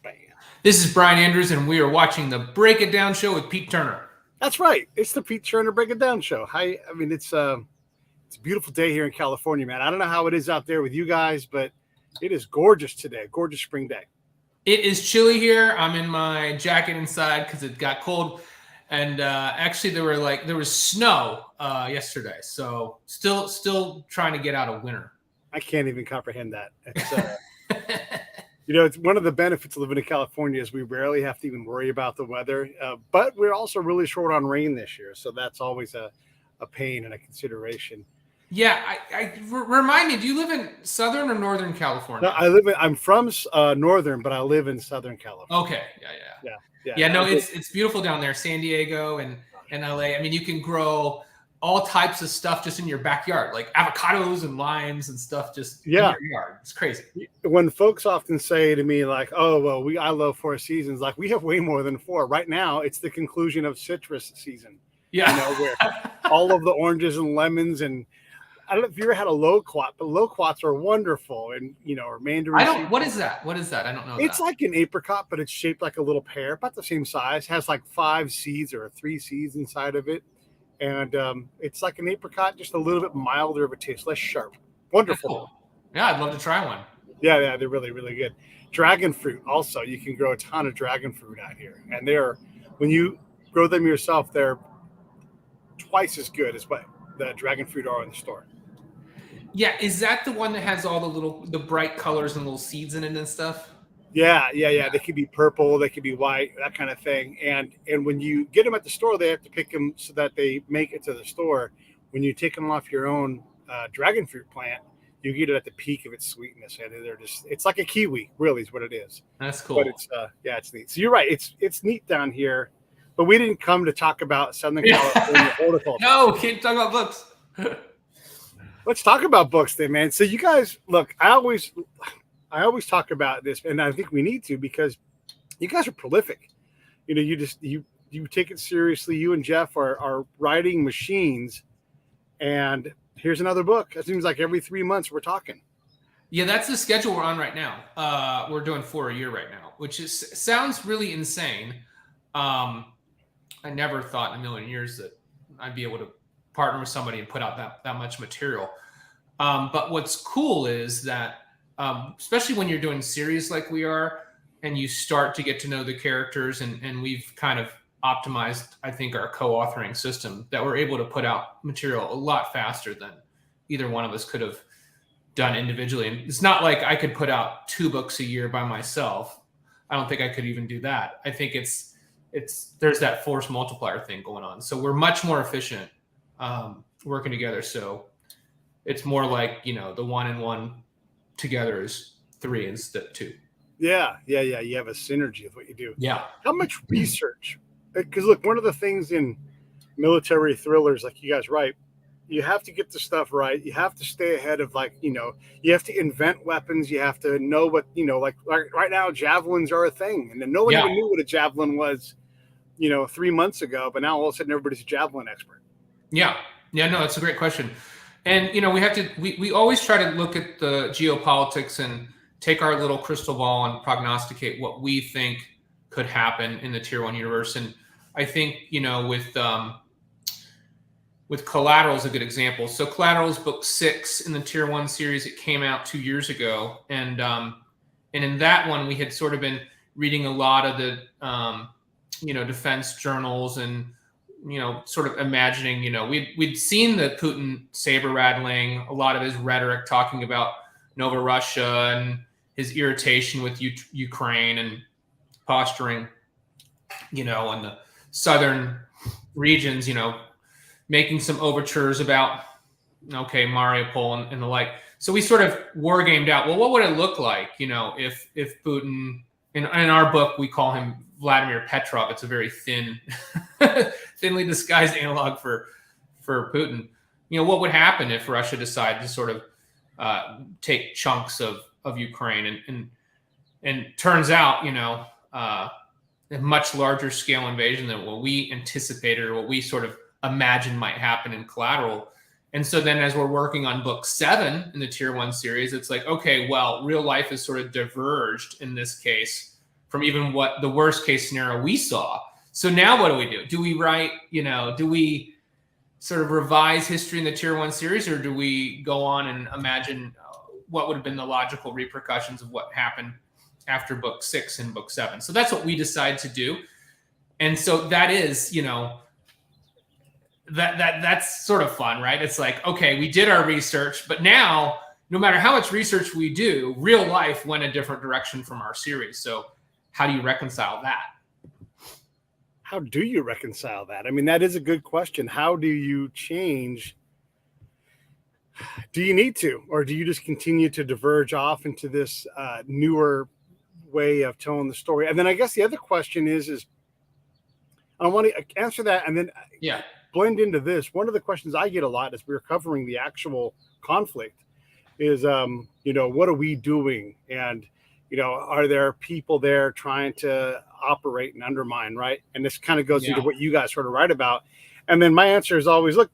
Bam. This is Brian Andrews, and we are watching the Break It Down show with Pete Turner. That's right. It's the Pete Turner Break It Down show. Hi. I mean, it's a beautiful day here in California, man. I don't know how it is out there with you guys, but it is gorgeous today. Gorgeous spring day. It is chilly here. I'm in my jacket inside because it got cold. And actually, there was snow yesterday, so still trying to get out of winter. I can't even comprehend that. It's one of the benefits of living in California is we rarely have to even worry about the weather. But we're also really short on rain this year, so that's always a pain and a consideration. Yeah, remind me. Do you live in Southern or Northern California? No, I'm from Northern, but I live in Southern California. Okay, yeah. No, it's beautiful down there, San Diego and LA. I mean, you can grow all types of stuff just in your backyard, like avocados and limes and stuff just in your yard. It's crazy. When folks often say to me, like, "Oh, well, I love 4 seasons," like we have way more than 4. Right now, it's the conclusion of citrus season. Yeah, where all of the oranges and lemons and I don't know if you ever had a loquat, but loquats are wonderful, and or mandarin. What is that? What is that? I don't know. It's like an apricot, but it's shaped like a little pear, about the same size. Has like 5 seeds or 3 seeds inside of it, and it's like an apricot, just a little bit milder of a taste, less sharp. Wonderful. Cool. Yeah, I'd love to try one. Yeah, they're really, really good. Dragon fruit, also, you can grow a ton of dragon fruit out here, and when you grow them yourself, they're twice as good as what the dragon fruit are in the store. Yeah, is that the one that has all the bright colors and little seeds in it and stuff? Yeah. They could be purple, they could be white, that kind of thing. And when you get them at the store, they have to pick them so that they make it to the store. When you take them off your own dragon fruit plant, you get it at the peak of its sweetness, and it's like a kiwi, really, is what it is. That's cool. But it's neat. So you're right, it's neat down here. But we didn't come to talk about Southern California horticulture. No, we can't talk about books. Let's talk about books then, man. So you guys, look, I always talk about this, and I think we need to because you guys are prolific. You take it seriously. You and Jeff are writing machines, and here's another book. It seems like every 3 months we're talking. Yeah, that's the schedule we're on right now. We're doing 4 a year right now, which sounds really insane. I never thought in a million years that I'd be able to partner with somebody and put out that much material. But what's cool is that, especially when you're doing series like we are, and you start to get to know the characters, and we've kind of optimized, I think, our co-authoring system, that we're able to put out material a lot faster than either one of us could have done individually. And it's not like I could put out 2 books a year by myself. I don't think I could even do that. I think there's that force multiplier thing going on. So we're much more efficient working together. So it's more like, the 1 and 1 together is 3 instead of 2. Yeah. You have a synergy of what you do. Yeah. How much research? Because look, one of the things in military thrillers, like you guys write, you have to get the stuff right. You have to stay ahead of you have to invent weapons. You have to know what, like right now, javelins are a thing. And then no one even knew what a javelin was, 3 months ago, but now all of a sudden everybody's a javelin expert. Yeah, no, it's a great question. And, we always try to look at the geopolitics and take our little crystal ball and prognosticate what we think could happen in the Tier 1 universe. And I think, with Collateral is a good example. So Collateral is book 6 in the Tier 1 series. It came out 2 years ago. And in that one, we had sort of been reading a lot of the, defense journals and, sort of imagining, we'd seen the Putin saber rattling, a lot of his rhetoric talking about Nova Russia and his irritation with Ukraine and posturing, in the southern regions, making some overtures about, Mariupol and the like. So we sort of war gamed out, well, what would it look like, if Putin, in our book, we call him Vladimir Petrov. It's a very thinly disguised analog for Putin. What would happen if Russia decided to sort of take chunks of Ukraine and turns out, a much larger scale invasion than what we anticipated or what we sort of imagined might happen in Collateral. And so then as we're working on book 7 in the Tier 1 series, it's like, okay, well, real life is sort of diverged in this case from even what the worst case scenario we saw. So now what do? Do we write, do we sort of revise history in the Tier 1 series, or do we go on and imagine what would have been the logical repercussions of what happened after book 6 and book 7? So that's what we decide to do. And so that is, that's sort of fun, right? It's like, okay, we did our research, but now no matter how much research we do, real life went a different direction from our series. So how do you reconcile that? How do you reconcile that? I mean, that is a good question. How do you change? Do you need to, or do you just continue to diverge off into this newer way of telling the story? And then I guess the other question is I want to answer that and then blend into this. One of the questions I get a lot as we're covering the actual conflict is, what are we doing? And, are there people there trying to operate and undermine, right? And this kind of goes into what you guys sort of write about. And then my answer is always, look,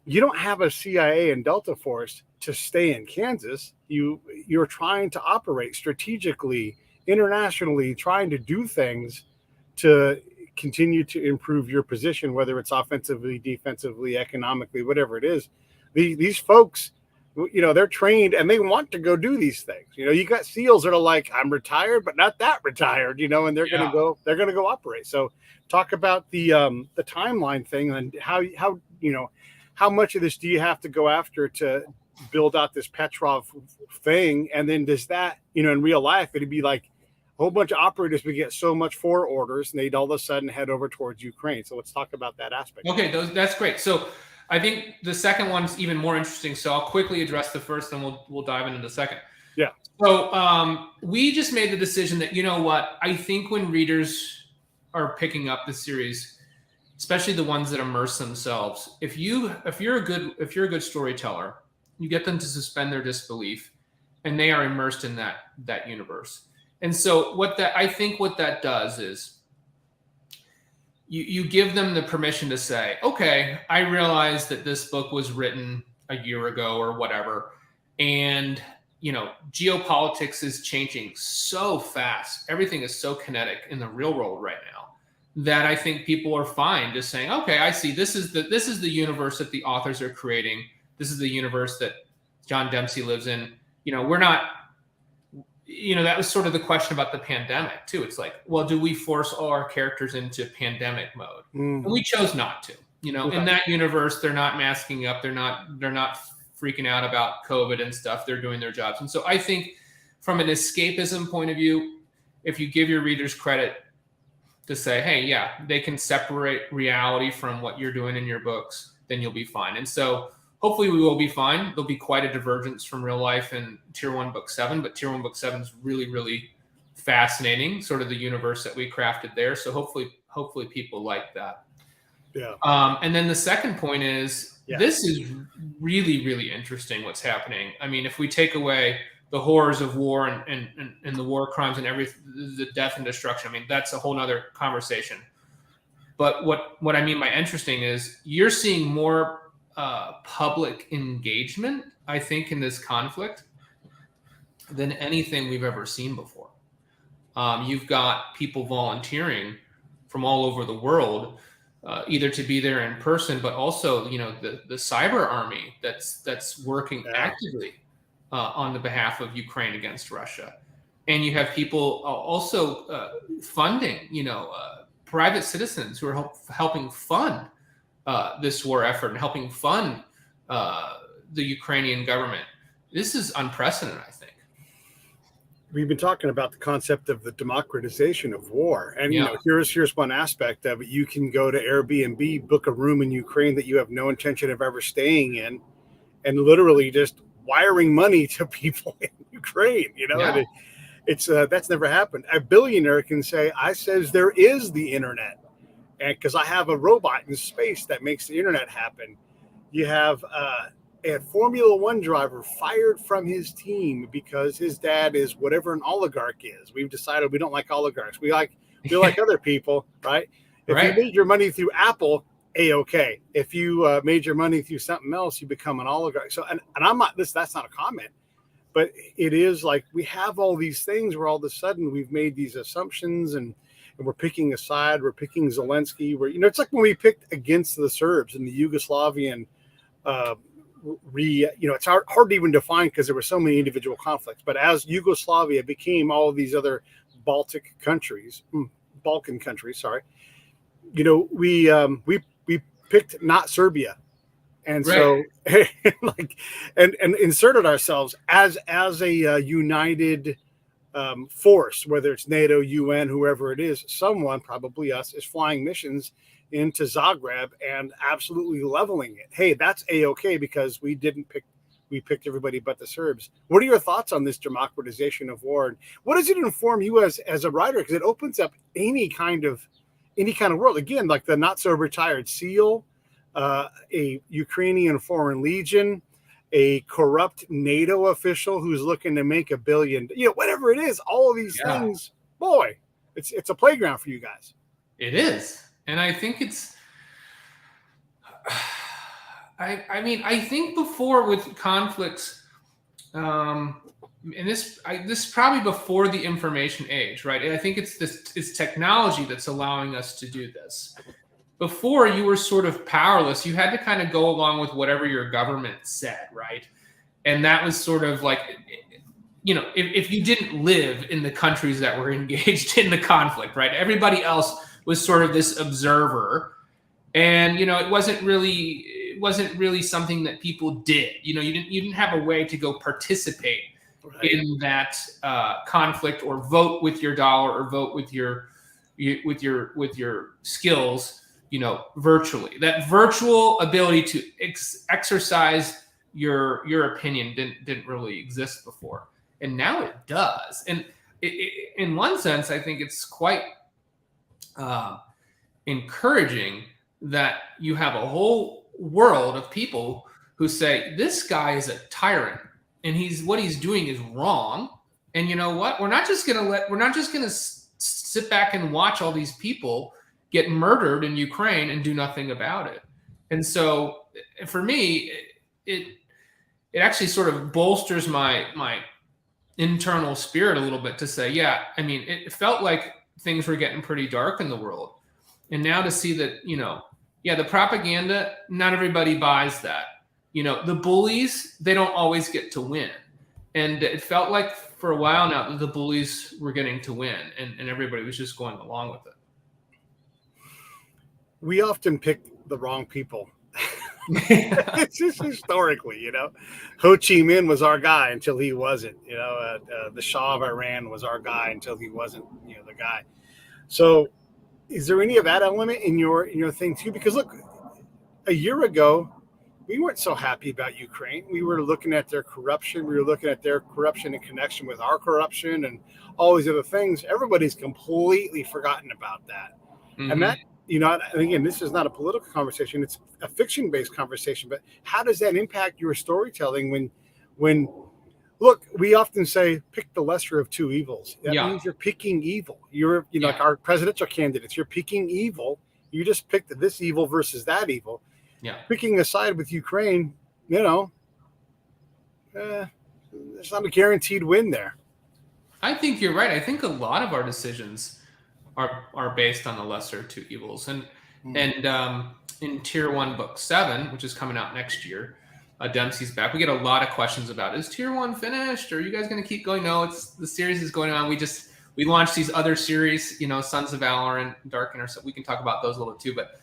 you don't have a CIA and Delta Force to stay in Kansas. You're trying to operate strategically, internationally, trying to do things to continue to improve your position, whether it's offensively, defensively, economically, whatever it is. These folks, they're trained and they want to go do these things. You got SEALs that are like, I'm retired, but not that retired, and they're going to go operate. So talk about the timeline thing and how much of this do you have to go after to build out this Petrov thing? And then does that, in real life, it'd be like a whole bunch of operators would get so much for orders and they'd all of a sudden head over towards Ukraine. So let's talk about that aspect. Okay, that's great. So I think the second one's even more interesting. So I'll quickly address the first, and we'll dive into the second. Yeah. So we just made the decision that, I think when readers are picking up the series, especially the ones that immerse themselves, if you're a good storyteller, you get them to suspend their disbelief, and they are immersed in that universe. And so I think what that does is you give them the permission to say, okay, I realize that this book was written a year ago or whatever, and geopolitics is changing so fast. Everything is so kinetic in the real world right now that I think people are fine just saying, okay, I see. This is the universe that the authors are creating. This is the universe that John Dempsey lives in. We're not. That was sort of the question about the pandemic too. It's like, well, do we force all our characters into pandemic mode? And we chose not to. In that universe, they're not masking up. They're not freaking out about COVID and stuff. They're doing their jobs. And so I think from an escapism point of view, if you give your readers credit to say, hey, yeah, they can separate reality from what you're doing in your books, then you'll be fine. And so hopefully we will be fine. There'll be quite a divergence from real life in Tier 1 Book 7, but Tier 1 Book 7 is really, really fascinating, sort of the universe that we crafted there. So hopefully people like that. Yeah. And then the second point is, this is really, really interesting what's happening. I mean, if we take away the horrors of war and the war crimes and the death and destruction, I mean, that's a whole nother conversation. But what I mean by interesting is you're seeing more public engagement, I think, in this conflict than anything we've ever seen before. You've got people volunteering from all over the world, either to be there in person, but also, the cyber army that's working actively on the behalf of Ukraine against Russia. And you have people also funding, private citizens who are helping fund this war effort and helping fund the Ukrainian government. This is unprecedented, I think. We've been talking about the concept of the democratization of war. And, here's one aspect of it. You can go to Airbnb, book a room in Ukraine that you have no intention of ever staying in, and literally just wiring money to people in Ukraine. It's that's never happened. A billionaire can say, I says there is the internet. And because I have a robot in space that makes the internet happen. You have a Formula One driver fired from his team because his dad is whatever an oligarch is. We've decided we don't like oligarchs. We like other people, right? If you made your money through Apple, A-okay. If you made your money through something else, you become an oligarch. So, and I'm not this. That's not a comment. But it is like we have all these things where all of a sudden we've made these assumptions, and we're picking a side. We're picking Zelensky. It's like when we picked against the Serbs in the Yugoslavian. It's hard to even define because there were so many individual conflicts. But as Yugoslavia became all of these other Balkan countries, sorry, we picked not Serbia. And so, like, and inserted ourselves as a united force, whether it's NATO, UN, whoever it is. Someone, probably us, is flying missions into Zagreb and absolutely leveling it. Hey, that's A-okay because we picked everybody but the Serbs. What are your thoughts on this democratization of war? And what does it inform you as a writer? Because it opens up any kind of world. Again, like the not so retired SEAL, a Ukrainian Foreign Legion, a corrupt NATO official who's looking to make $1 billion, whatever it is, all of these things, boy, it's a playground for you guys. It is. And I think it's, I think before with conflicts, and this is probably before the information age, right? And I think it's technology that's allowing us to do this. Before, you were sort of powerless. You had to kind of go along with whatever your government said, right? And that was sort of like, if you didn't live in the countries that were engaged in the conflict, right? Everybody else was sort of this observer, and it wasn't really something that people did. You didn't have a way to go participate in that conflict, or vote with your dollar, or vote with your skills. Virtually. That virtual ability to exercise your opinion didn't really exist before, and now it does. And in one sense, I think it's quite encouraging that you have a whole world of people who say this guy is a tyrant and what he's doing is wrong. And you know what? We're not just gonna sit back and watch all these people get murdered in Ukraine and do nothing about it. And so for me, it actually sort of bolsters my internal spirit a little bit to say, it felt like things were getting pretty dark in the world. And now to see that, the propaganda, not everybody buys that. The bullies, they don't always get to win. And it felt like for a while now that the bullies were getting to win, and everybody was just going along with it. We often pick the wrong people. It's just historically, Ho Chi Minh was our guy until he wasn't. The Shah of Iran was our guy until he wasn't, the guy. So, is there any of that element in your thing too? Because look, a year ago, we weren't so happy about Ukraine. We were looking at their corruption. We were looking at their corruption in connection with our corruption and all these other things. Everybody's completely forgotten about that, and that. Again, this is not a political conversation. It's a fiction-based conversation. But how does that impact your storytelling when look, we often say, pick the lesser of two evils. That means you're picking evil. You're, like our presidential candidates, you're picking evil. You just picked this evil versus that evil. Yeah. Picking a side with Ukraine, there's not a guaranteed win there. I think you're right. I think a lot of our decisions are based on the lesser of two evils. And in Tier 1 Book 7, which is coming out next year, Dempsey's back. We get a lot of questions about, is Tier 1 finished? Or are you guys going to keep going? No, the series is going on. We launched these other series, Sons of Valor and Dark Inner. So we can talk about those a little too. But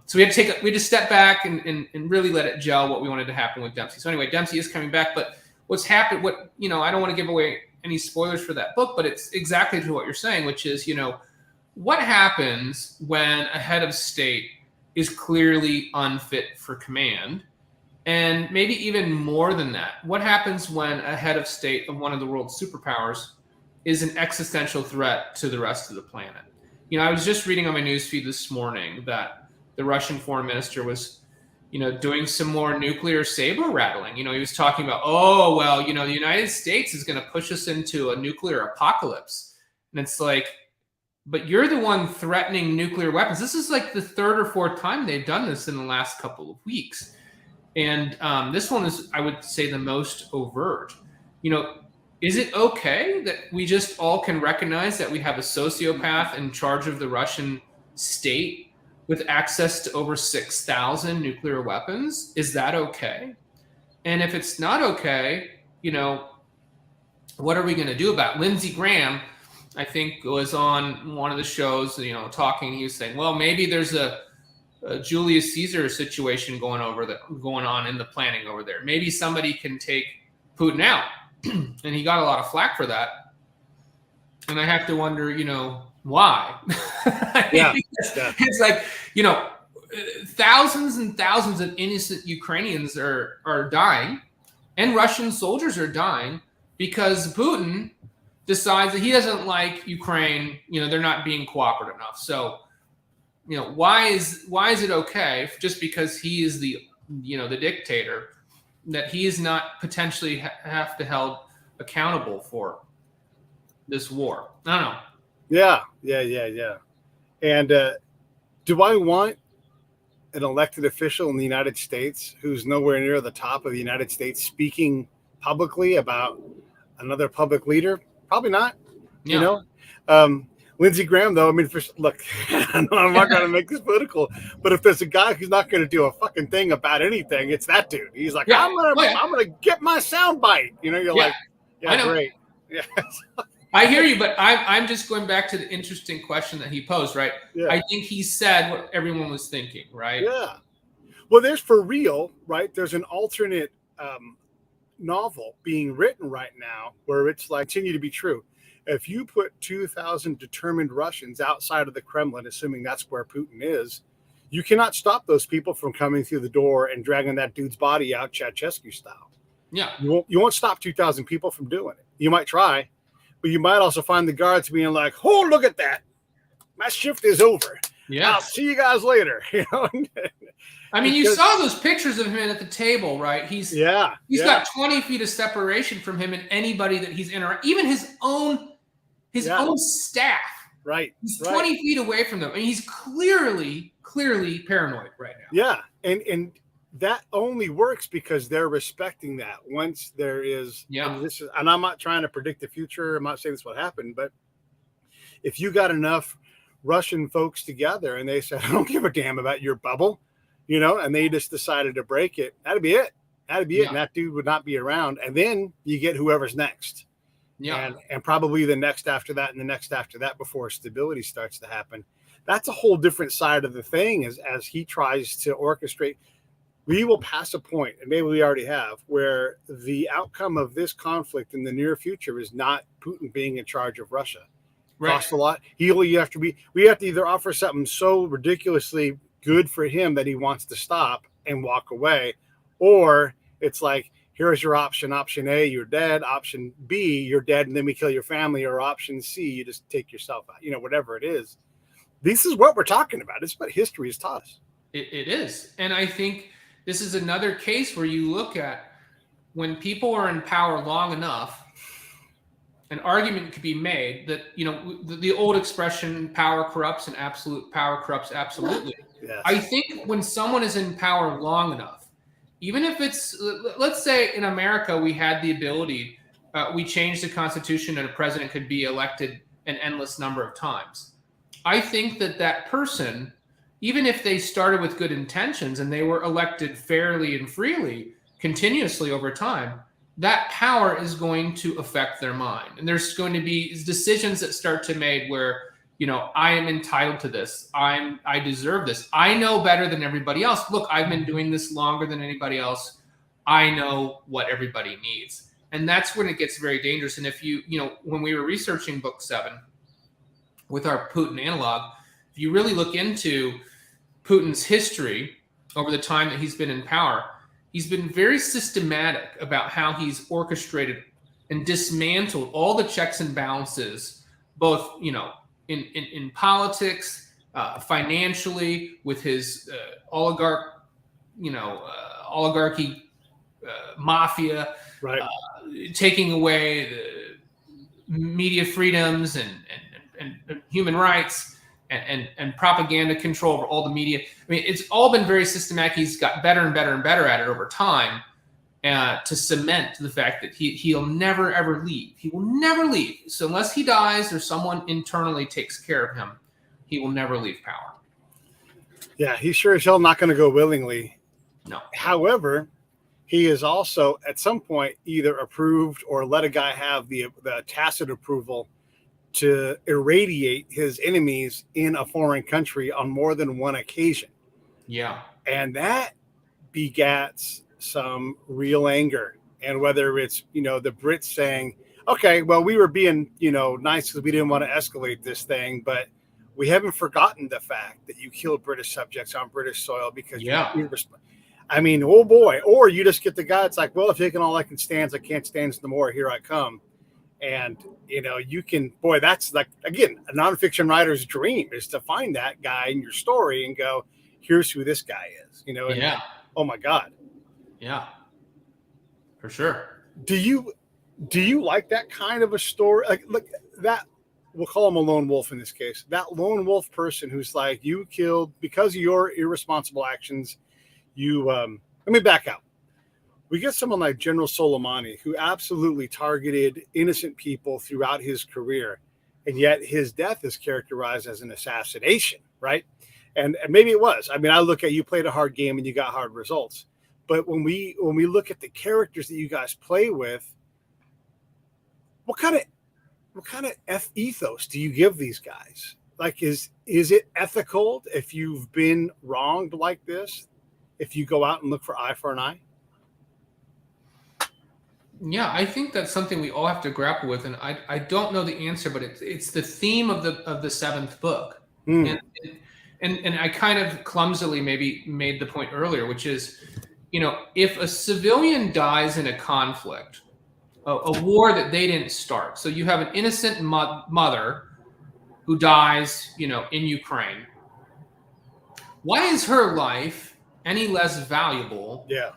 so we had to step back and really let it gel what we wanted to happen with Dempsey. So anyway, Dempsey is coming back. But what's happened, I don't want to give away any spoilers for that book, but it's exactly to what you're saying, which is, what happens when a head of state is clearly unfit for command? And maybe even more than that, what happens when a head of state of one of the world's superpowers is an existential threat to the rest of the planet? I was just reading on my newsfeed this morning that the Russian foreign minister was doing some more nuclear saber rattling. He was talking about, the United States is going to push us into a nuclear apocalypse. And it's like, but you're the one threatening nuclear weapons. This is like the third or fourth time they've done this in the last couple of weeks. And this one is, I would say, the most overt. is it okay that we just all can recognize that we have a sociopath in charge of the Russian state with access to over 6,000 nuclear weapons? Is that okay? And if it's not okay, what are we going to do about it? Lindsey Graham, I think, was on one of the shows, talking. He was saying, well, maybe there's a Julius Caesar situation going on in the planning over there. Maybe somebody can take Putin out. And he got a lot of flack for that. And I have to wonder, why? Yeah. It's like, thousands and thousands of innocent Ukrainians are dying, and Russian soldiers are dying because Putin decides that he doesn't like Ukraine. They're not being cooperative enough. So, why is it okay just because he is the dictator, that he is not potentially have to held accountable for this war? I don't know. Yeah. And do I want an elected official in the United States who's nowhere near the top of the United States speaking publicly about another public leader? Probably not. Yeah. Lindsey Graham, though, I mean, look, I'm not going to make this political, but if there's a guy who's not going to do a fucking thing about anything, it's that dude. He's like, I'm gonna get my sound bite. You're like, yeah, great. Yeah. I hear you, but I'm just going back to the interesting question that he posed, right? Yeah. I think he said what everyone was thinking, right? Yeah. Well, there's for real, right? There's an alternate novel being written right now where it's like, continue to be true. If you put 2,000 determined Russians outside of the Kremlin, assuming that's where Putin is, you cannot stop those people from coming through the door and dragging that dude's body out Ceausescu style. Yeah. You won't stop 2,000 people from doing it. You might try, but you might also find the guards being like, oh, look at that. My shift is over. Yeah. I'll see you guys later. I mean, you saw those pictures of him at the table, right? He's got 20 feet of separation from him and anybody that he's interacting, even his own staff. Right. He's 20 feet away from them. I mean, he's clearly paranoid right now. Yeah. And that only works because they're respecting that. Once there is, and I'm not trying to predict the future. I'm not saying this will happen, but if you got enough Russian folks together and they said, I don't give a damn about your bubble, and they just decided to break it, that'd be it. And that dude would not be around. And then you get whoever's next. Yeah. And probably the next after that and the next after that before stability starts to happen. That's a whole different side of the thing as he tries to orchestrate. We will pass a point, and maybe we already have, where the outcome of this conflict in the near future is not Putin being in charge of Russia. Right. Costs a lot. We have to either offer something so ridiculously good for him that he wants to stop and walk away, or it's like, here's your option. Option A, you're dead. Option B, you're dead, and then we kill your family. Or option C, you just take yourself out. Whatever it is. This is what we're talking about. It's what history has taught us. It is. And I think this is another case where you look at when people are in power long enough, an argument could be made that, the old expression, power corrupts and absolute power corrupts absolutely. Yes. I think when someone is in power long enough, even if it's, let's say in America, we had the ability, we changed the Constitution and a president could be elected an endless number of times. I think that person, even if they started with good intentions and they were elected fairly and freely, continuously over time, that power is going to affect their mind. And there's going to be decisions that start to be made where, I am entitled to this. I deserve this. I know better than everybody else. Look, I've been doing this longer than anybody else. I know what everybody needs. And that's when it gets very dangerous. And if when we were researching book 7 with our Putin analog, if you really look into Putin's history over the time that he's been in power, he's been very systematic about how he's orchestrated and dismantled all the checks and balances, both, in politics, financially, with his oligarchy, mafia, right, taking away the media freedoms and human rights and propaganda control over all the media. I mean, it's all been very systematic. He's got better and better and better at it over time. to cement the fact that he'll never ever leave. He will never leave. So unless he dies or someone internally takes care of him, he will never leave power. Yeah, he's sure as hell not going to go willingly. No. However, he is also at some point either approved or let a guy have the tacit approval to irradiate his enemies in a foreign country on more than one occasion. Yeah. And that begats some real anger. And whether it's, the Brits saying, okay, well, we were being, nice because we didn't want to escalate this thing, but we haven't forgotten the fact that you killed British subjects on British soil because I mean, oh boy. Or you just get the guy, it's like, well, if taking all I can stands, I can't stand no more. Here I come. And, you can, boy, that's like, again, a nonfiction writer's dream is to find that guy in your story and go, here's who this guy is, and, yeah. Oh my God. Yeah, for sure. Do you like that kind of a story? Like, look, that, we'll call him a lone wolf in this case, that lone wolf person who's like, you killed because of your irresponsible actions. Let me back out. We get someone like General Soleimani, who absolutely targeted innocent people throughout his career, and yet his death is characterized as an assassination, right? And maybe it was. I mean, I look at, you played a hard game and you got hard results. But when we look at the characters that you guys play with, what kind of ethos do you give these guys? Like, is it ethical if you've been wronged like this? If you go out and look for eye for an eye? Yeah, I think that's something we all have to grapple with, and I don't know the answer, but it's the theme of the seventh book, and I kind of clumsily maybe made the point earlier, which is, if a civilian dies in a conflict, a war that they didn't start, so you have an innocent mother who dies, in Ukraine. Why is her life any less valuable? Yeah.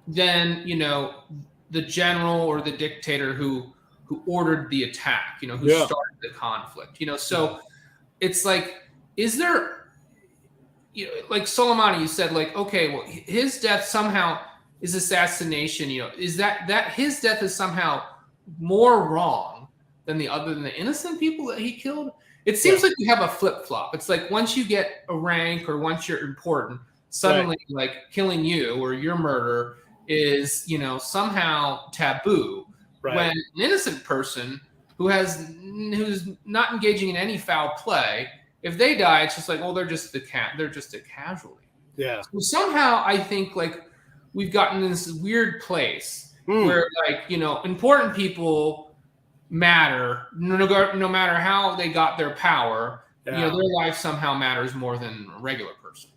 Than the general or the dictator who ordered the attack, who started the conflict, so it's like, is there, like Soleimani, you said, like, okay, well, his death somehow is assassination, is that his death is somehow more wrong than the innocent people that he killed? It seems like you have a flip-flop. It's like once you get a rank or once you're important, suddenly like killing you or your murder is, somehow taboo, when an innocent person who's not engaging in any foul play, if they die, it's just like, well, they're just a casualty. Yeah. So somehow I think like we've gotten in this weird place where like, important people matter no matter how they got their power. Their life somehow matters more than a regular person.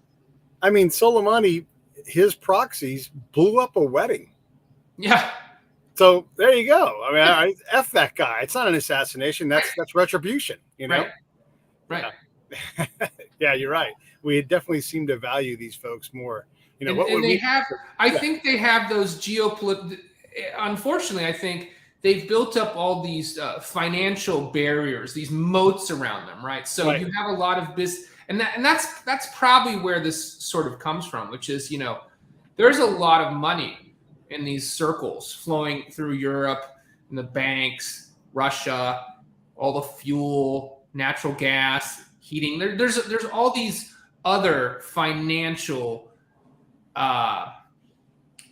I mean, Soleimani, his proxies blew up a wedding. Yeah. So there you go. I mean, I F that guy. It's not an assassination. That's retribution, Right. Yeah. Yeah, you're right. We definitely seem to value these folks more. I think they have those geopolitical, unfortunately, I think they've built up all these financial barriers, these moats around them, right? So you have a lot of business. And that's probably where this sort of comes from, which is, there's a lot of money in these circles flowing through Europe, and the banks, Russia, all the fuel, natural gas, heating. There's all these other financial,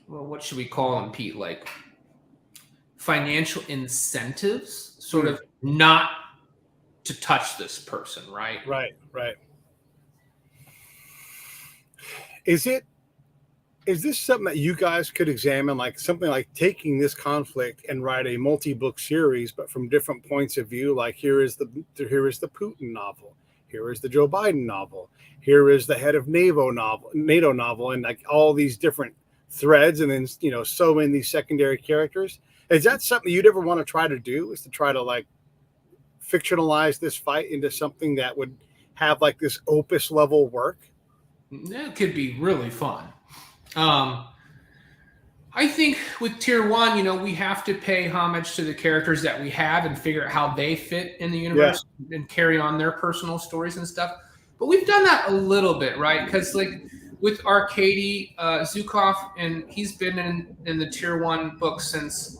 what should we call them, Pete? Like financial incentives, sort of not to touch this person, right? Right. Is this something that you guys could examine, like something like taking this conflict and write a multi-book series, but from different points of view? Like here is the Putin novel, here is the Joe Biden novel, here is the head of NATO novel, and like all these different threads, and then sew in these secondary characters. Is that something you'd ever want to try to do? Is to try to like fictionalize this fight into something that would have like this opus level work? That could be really fun. I think with Tier 1, we have to pay homage to the characters that we have and figure out how they fit in the universe and carry on their personal stories and stuff. But we've done that a little bit, right? Because like with Arkady Zukov, and he's been in the Tier 1 book since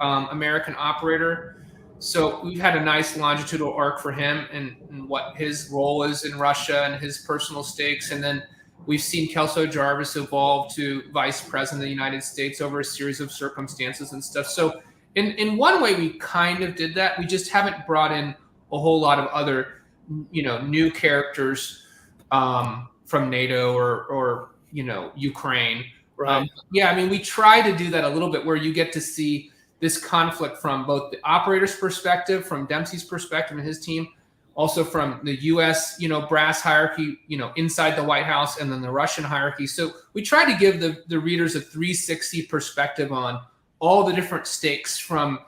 American Operator. So we've had a nice longitudinal arc for him and what his role is in Russia and his personal stakes. And then we've seen Kelso Jarvis evolve to vice president of the United States over a series of circumstances and stuff. So in one way, we kind of did that. We just haven't brought in a whole lot of other, new characters from NATO or Ukraine. Right. Yeah, I mean, we try to do that a little bit where you get to see this conflict from both the operator's perspective, from Dempsey's perspective and his team, also from the U.S., brass hierarchy, inside the White House, and then the Russian hierarchy. So we try to give the readers a 360 perspective on all the different stakes from,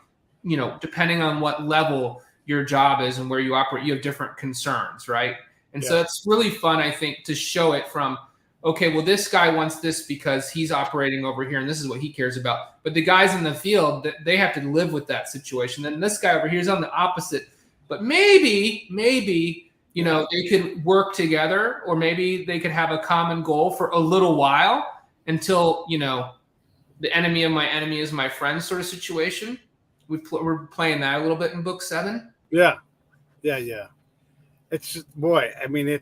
depending on what level your job is and where you operate, you have different concerns, right? And so it's really fun, I think, to show it from, okay, well, this guy wants this because he's operating over here and this is what he cares about. But the guys in the field, they have to live with that situation. Then this guy over here is on the opposite. But maybe, they could work together, or maybe they could have a common goal for a little while until, the enemy of my enemy is my friend sort of situation. We're playing that a little bit in book 7. Yeah. It's just, boy, I mean,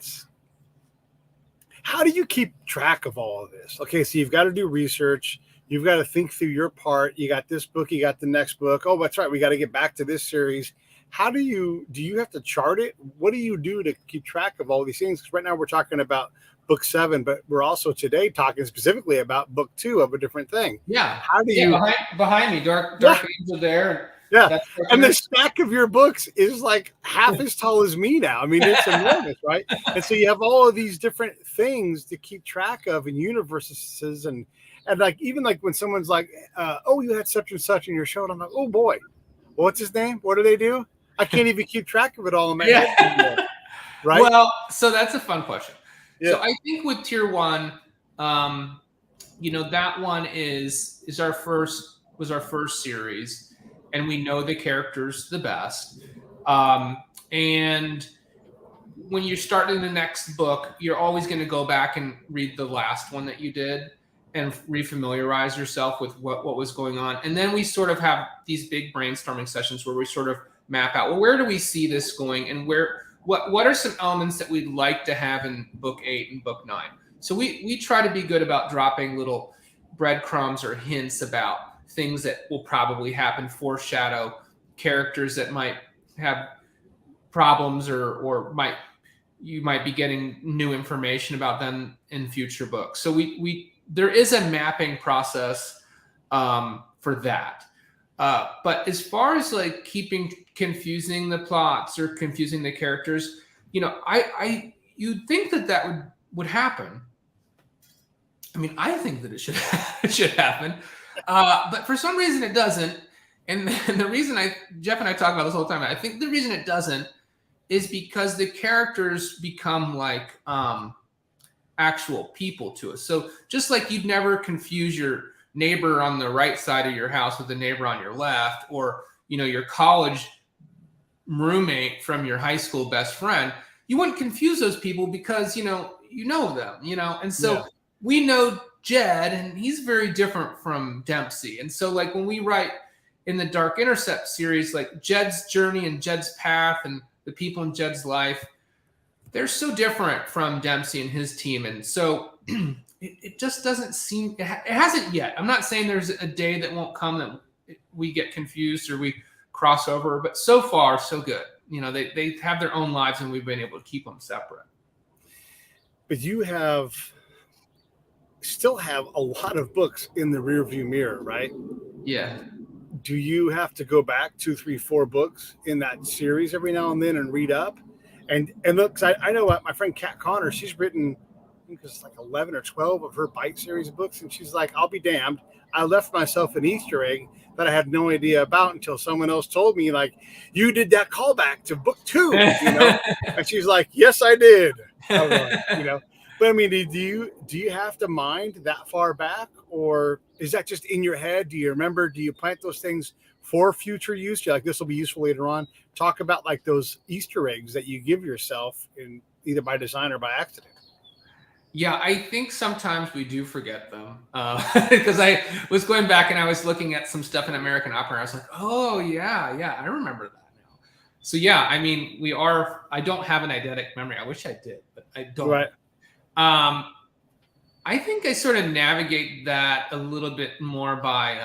how do you keep track of all of this? Okay, so you've got to do research. You've got to think through your part. You got this book, you got the next book. Oh, that's right. We got to get back to this series. How do you have to chart it? What do you do to keep track of all these things? Because right now we're talking about book 7, but we're also today talking specifically about book 2 of a different thing. Yeah. How do you behind me, Dark Angel there. Yeah. And the stack of your books is like half as tall as me now. I mean, it's enormous, right? And so you have all of these different things to keep track of in universes and like, even like when someone's like, oh, you had such and such in your show. And I'm like, oh boy, what's his name? What do they do? I can't even keep track of it all in my head anymore, right? Well, so that's a fun question. Yeah. So I think with Tier 1, that one was our first series. And we know the characters the best. And when you're starting the next book, you're always going to go back and read the last one that you did and refamiliarize yourself with what was going on. And then we sort of have these big brainstorming sessions where we sort of map out, well, where do we see this going? And what are some elements that we'd like to have in book 8 and book 9? So we try to be good about dropping little breadcrumbs or hints about things that will probably happen, foreshadow characters that might have problems or you might be getting new information about them in future books. So there is a mapping process for that. But as far as like confusing the plots or confusing the characters, you'd think that would happen. I mean, I think that it should happen. But for some reason it doesn't. And the reason Jeff and I talk about this all the time, I think the reason it doesn't is because the characters become like actual people to us. So just like you'd never confuse your neighbor on the right side of your house with the neighbor on your left, or, your college roommate from your high school best friend, you wouldn't confuse those people because, you know them, and so we know Jed, and he's very different from Dempsey. And so like when we write in the Dark Intercept series, like Jed's journey and Jed's path and the people in Jed's life, they're so different from Dempsey and his team. And so it just doesn't seem, it hasn't yet. I'm not saying there's a day that won't come that we get confused or we cross over, but so far, so good. They have their own lives and we've been able to keep them separate. But you still have a lot of books in the rearview mirror, right? Yeah. Do you have to go back 2, 3, 4 books in that series every now and then and read up? And look, 'cause I know my friend Kat Connor, she's written, I think it's like 11 or 12 of her Bite series of books. And she's like, I'll be damned. I left myself an Easter egg that I had no idea about until someone else told me, like, you did that callback to book 2, And she's like, yes, I did. I was like, But I mean, do you have to mind that far back, or is that just in your head? Do you remember? Do you plant those things for future use? You're like, this will be useful later on. Talk about like those Easter eggs that you give yourself in either by design or by accident. Yeah, I think sometimes we do forget them because I was going back and I was looking at some stuff in American Opera. I was like, oh yeah, I remember that now. So yeah, I mean, we are. I don't have an eidetic memory. I wish I did, but I don't. Right. Um, I think I sort of navigate that a little bit more by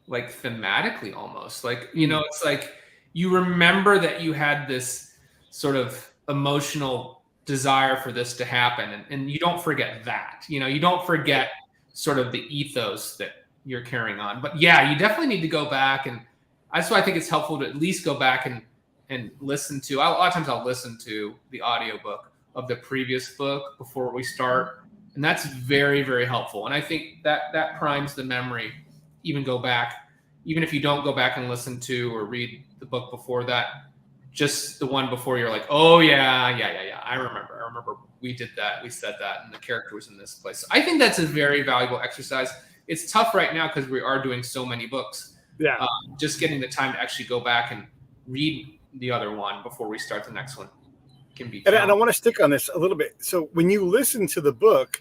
like thematically almost. Like, you know, it's like you remember that you had this sort of emotional desire for this to happen, and you don't forget that. You know, you don't forget sort of the ethos that you're carrying on. But yeah, you definitely need to go back, and that's why I think it's helpful to at least go back and listen to. A lot of times I'll listen to the audiobook of the previous book before we start, and that's very, very helpful. And I think that primes the memory. Even go back, even if you don't go back and listen to or read the book before that, just the one before, you're like, oh yeah, I remember we did that, we said that, and the character was in this place. So I think that's a very valuable exercise. It's tough right now because we are doing so many books. Yeah. Just getting the time to actually go back and read the other one before we start the next one can be. And I want to stick on this a little bit. So when you listen to the book,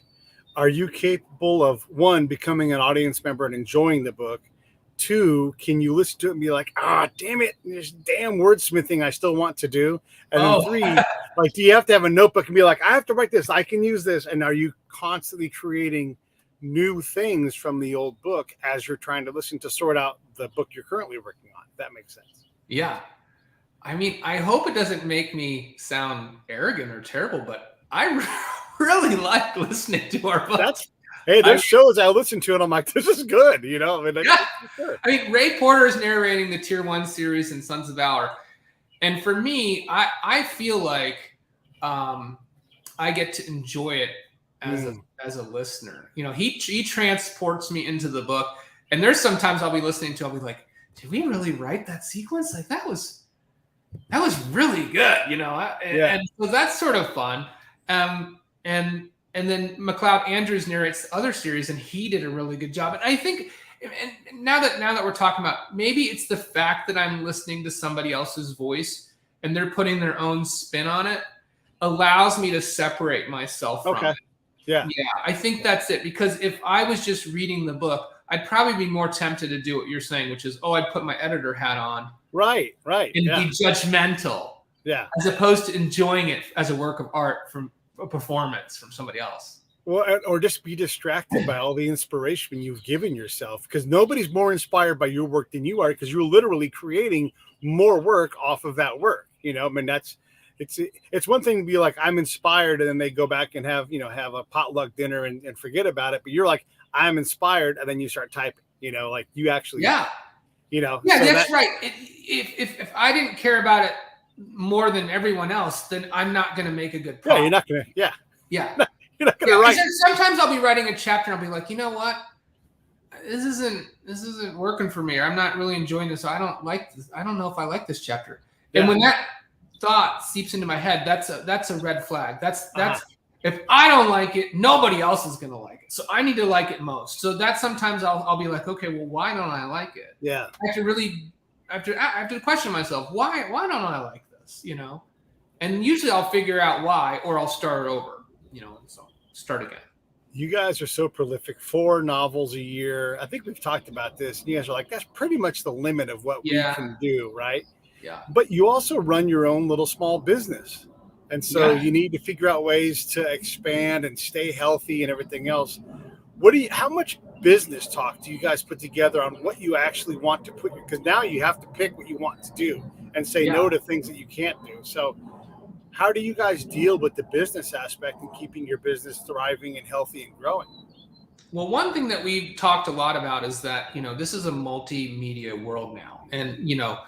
are you capable of, one, becoming an audience member and enjoying the book? Two, can you listen to it and be like, damn it, there's damn wordsmithing I still want to do? And then three, like, do you have to have a notebook and be like, I have to write this, I can use this? And are you constantly creating new things from the old book as you're trying to listen to sort out the book you're currently working on? If that makes sense. Yeah. I mean, I hope it doesn't make me sound arrogant or terrible, but I really like listening to our book. There's shows I listen to and I'm like, this is good, you know. I mean, I mean, Ray Porter is narrating the Tier 1 series in Sons of Valor, and for me, I feel like I get to enjoy it as a listener. You know, he transports me into the book, and there's sometimes I'll be listening to, I'll be like, did we really write that sequence? Like that was really good, you know. And so that's sort of fun. And then McLeod Andrews narrates the other series, and he did a really good job. And I think, and now that we're talking about, maybe it's the fact that I'm listening to somebody else's voice and they're putting their own spin on it, allows me to separate myself from it. Yeah, I think that's it. Because if I was just reading the book, I'd probably be more tempted to do what you're saying, which is, I'd put my editor hat on, right, and be judgmental, as opposed to enjoying it as a work of art from a performance from somebody else. Well, or just be distracted by all the inspiration you've given yourself, because nobody's more inspired by your work than you are, because you're literally creating more work off of that work. You know, I mean, it's one thing to be like, I'm inspired, and then they go back and have a potluck dinner and forget about it. But you're like, I'm inspired, and then you start typing, you know, like you actually, you know. Yeah, so that's right. If I didn't care about it more than everyone else, then I'm not going to make a good product. Yeah, you're not going to. Yeah. You're not going to write. Sometimes I'll be writing a chapter and I'll be like, you know what? This isn't working for me, or I'm not really enjoying this. I don't like this. I don't know if I like this chapter. And when that thought seeps into my head, that's a red flag. That's if I don't like it, nobody else is going to like it. So I need to like it most. So that sometimes I'll be like, okay, well, why don't I like it? Yeah. I have to question myself. Why don't I like this? You know, and usually I'll figure out why, or I'll start over. You know, and so start again. You guys are so prolific. 4 novels a year. I think we've talked about this. You guys are like, that's pretty much the limit of what we can do, right? Yeah. But you also run your own little small business. And so you need to figure out ways to expand and stay healthy and everything else. How much business talk do you guys put together on what you actually want to put? Because now you have to pick what you want to do and say no to things that you can't do. So how do you guys deal with the business aspect and keeping your business thriving and healthy and growing? Well, one thing that we've talked a lot about is that, you know, this is a multimedia world now. And, you know,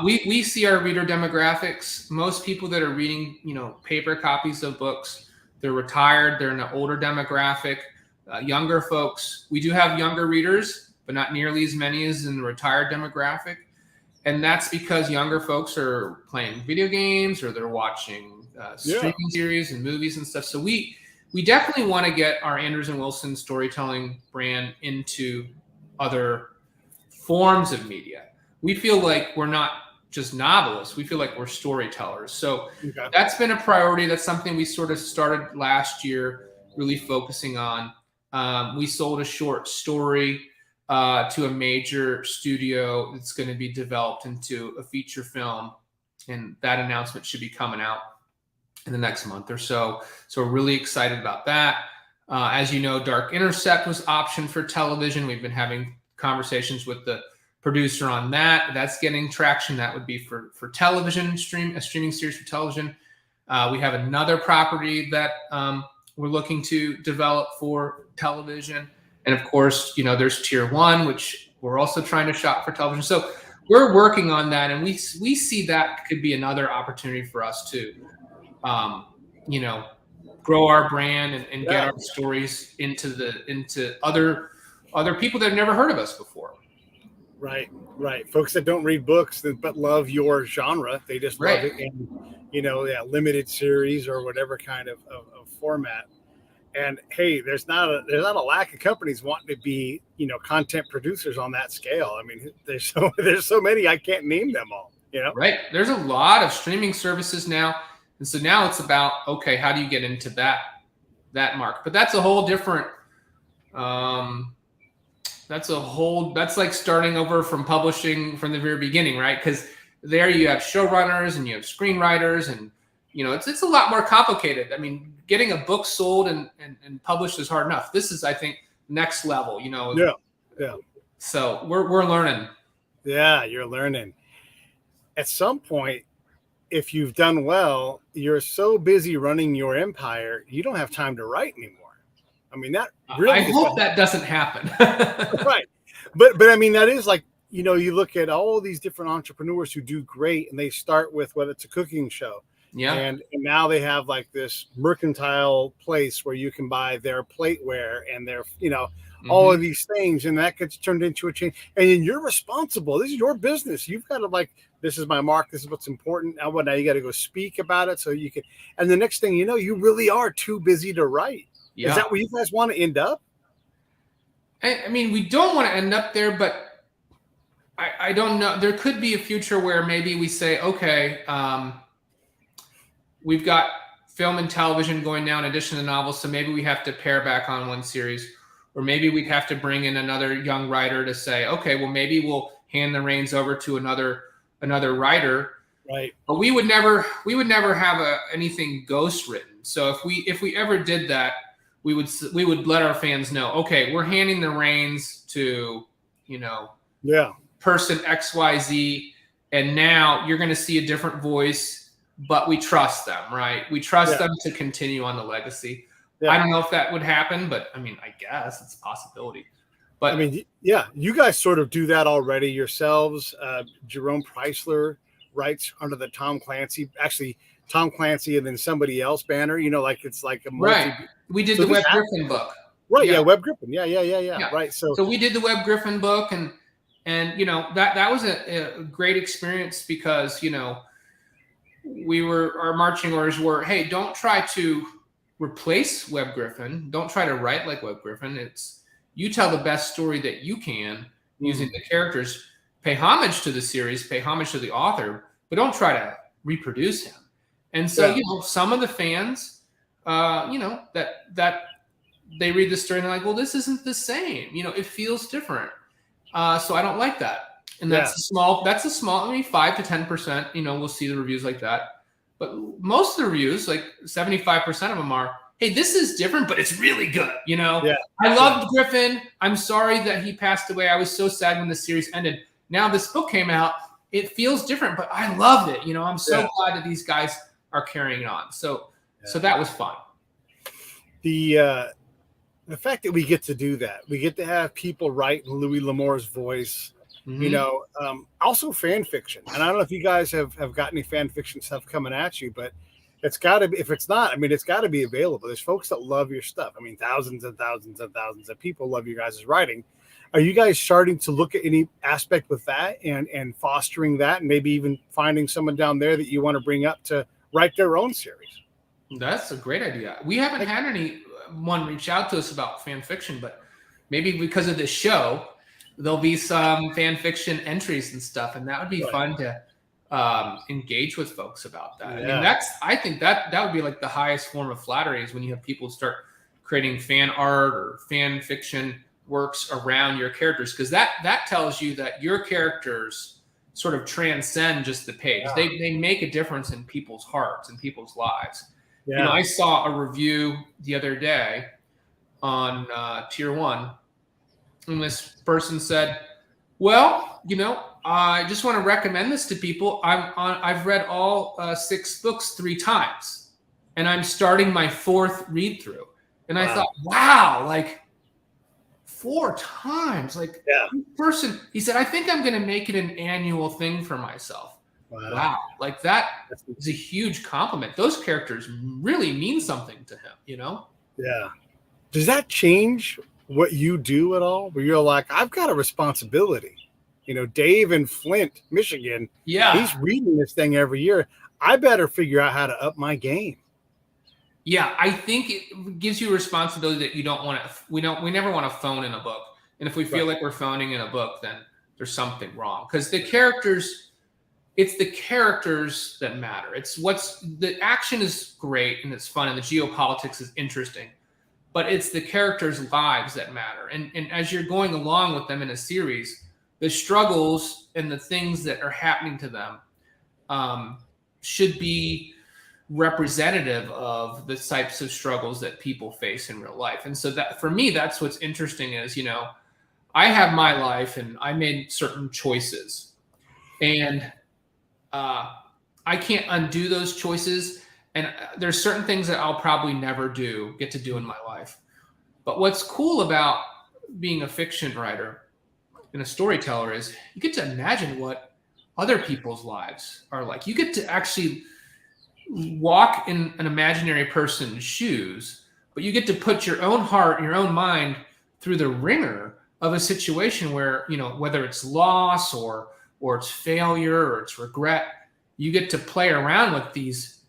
we see our reader demographics. Most people that are reading, you know, paper copies of books, they're retired, they're in an older demographic. Younger folks, we do have younger readers, but not nearly as many as in the retired demographic. And that's because younger folks are playing video games, or they're watching streaming series and movies and stuff. So we definitely want to get our Anders and Wilson storytelling brand into other forms of media. We feel like we're not just novelists. We feel like we're storytellers. So Okay. that's been a priority. That's something we sort of started last year, really focusing on. We sold a short story to a major studio that's going to be developed into a feature film, and that announcement should be coming out in the next month or so. So we're really excited about that. As you know, Dark Intercept was optioned for television. We've been having conversations with the producer on that. That's getting traction. That would be for television, a streaming series for television. We have another property that we're looking to develop for television. And of course, there's Tier 1, which we're also trying to shop for television. So we're working on that, and we see that could be another opportunity for us to, grow our brand and get our stories into other people that have never heard of us before. Right. Folks that don't read books but love your genre, they just love it in, limited series or whatever kind of format. And hey, there's not a lack of companies wanting to be, content producers on that scale. I mean, there's so many, I can't name them all. Right. There's a lot of streaming services now, and so now it's about, okay, how do you get into that market? But that's a whole different. That's like starting over from publishing from the very beginning, right? Because there you have showrunners and you have screenwriters, and it's a lot more complicated. I mean, getting a book sold and published is hard enough. This is, I think, next level. Yeah. So we're learning. Yeah, you're learning. At some point, if you've done well, you're so busy running your empire, you don't have time to write anymore. I mean, that really. I hope that doesn't happen. Right. But I mean, that is like, you look at all these different entrepreneurs who do great, and they start with whether it's a cooking show. Yeah. And now they have like this mercantile place where you can buy their plateware and their, all of these things, and that gets turned into a chain. And then you're responsible. This is your business. You've got to this is my mark. This is what's important. Now you got to go speak about it so you can. And the next thing you know, you really are too busy to write. Yeah. Is that where you guys want to end up? I mean, we don't want to end up there, but I don't know. There could be a future where maybe we say, okay, we've got film and television going now in addition to novels, so maybe we have to pare back on one series, or maybe we'd have to bring in another young writer to say, okay, well, maybe we'll hand the reins over to another writer. Right. But we would never have anything ghost written. So if we ever did that, we would let our fans know, okay, we're handing the reins to, person XYZ, and now you're going to see a different voice, but we trust them, right? We trust them to continue on the legacy. Yeah. I don't know if that would happen, but I mean, I guess it's a possibility. But I mean, yeah, you guys sort of do that already yourselves. Jerome Preissler writes under the Tom Clancy and then somebody else banner, it's like a right. We did the Webb Griffin book. Right. Yeah. Webb Griffin. Yeah. Right. So we did the Webb Griffin book, and that was a great experience because, our marching orders were, hey, don't try to replace Webb Griffin. Don't try to write like Webb Griffin. It's you tell the best story that you can using the characters, pay homage to the series, pay homage to the author, but don't try to reproduce him. And so, some of the fans, that they read the story and they're like, well, this isn't the same. It feels different. So I don't like that. And that's a small, 5 to 10%, we'll see the reviews like that. But most of the reviews, like 75% of them are, hey, this is different, but it's really good. I loved Griffin. I'm sorry that he passed away. I was so sad when the series ended. Now this book came out. It feels different, but I loved it. I'm so glad that these guys are carrying it on. So that was fun. The fact that we get to do that, we get to have people write in Louis L'Amour's voice, also fan fiction. And I don't know if you guys have got any fan fiction stuff coming at you, but it's got to be, if it's not, it's got to be available. There's folks that love your stuff. Thousands and thousands and thousands of people love you guys' writing. Are you guys starting to look at any aspect with that and fostering that, and maybe even finding someone down there that you want to bring up to write their own series? That's a great idea. We haven't had anyone reach out to us about fan fiction, but maybe because of this show, there'll be some fan fiction entries and stuff, and that would be fun to engage with folks about that. Yeah. I mean, I think that would be like the highest form of flattery, is when you have people start creating fan art or fan fiction works around your characters, because that tells you that your characters sort of transcend just the page. Yeah. They make a difference in people's hearts and people's lives. Yeah. You know, I saw a review the other day on Tier 1, and this person said, well, you know, I just want to recommend this to people. I've read all 6 books 3 times, and I'm starting my 4th read through. And I thought, wow, like 4 times, like person. He said, I think I'm going to make it an annual thing for myself. Wow, like that is a huge compliment. Those characters really mean something to him, you know? Yeah. Does that change what you do at all? Where you're like, I've got a responsibility. You know, Dave in Flint, Michigan, he's reading this thing every year. I better figure out how to up my game. Yeah, I think it gives you a responsibility that you don't want to. We never want to phone in a book, and if we feel like we're phoning in a book, then there's something wrong, because the characters. It's the characters that matter. It's the action is great and it's fun and the geopolitics is interesting, but it's the characters' lives that matter. And as you're going along with them in a series, the struggles and the things that are happening to them should be representative of the types of struggles that people face in real life. And so that, for me, that's what's interesting is, you know, I have my life and I made certain choices, and I can't undo those choices. And there's certain things that I'll probably never get to do in my life. But what's cool about being a fiction writer and a storyteller is you get to imagine what other people's lives are like. You get to actually walk in an imaginary person's shoes, but you get to put your own heart, your own mind through the ringer of a situation where, you know, whether it's loss or it's failure or it's regret, you get to play around with these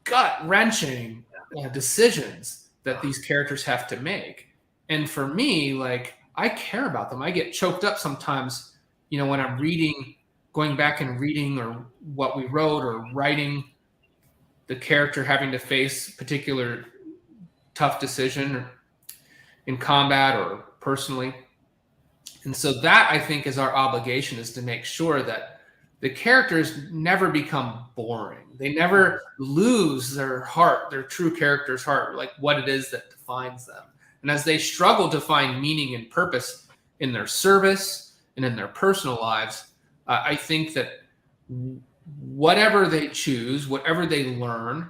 gut-wrenching decisions that these characters have to make. And for me, like, I care about them. I get choked up sometimes, you know, when I'm going back and reading or what we wrote or writing the character having to face a particular tough decision in combat or personally. And so that, I think, is our obligation, is to make sure that the characters never become boring. They never lose their heart, their true character's heart, like what it is that defines them. And as they struggle to find meaning and purpose in their service and in their personal lives, I think that whatever they choose, whatever they learn,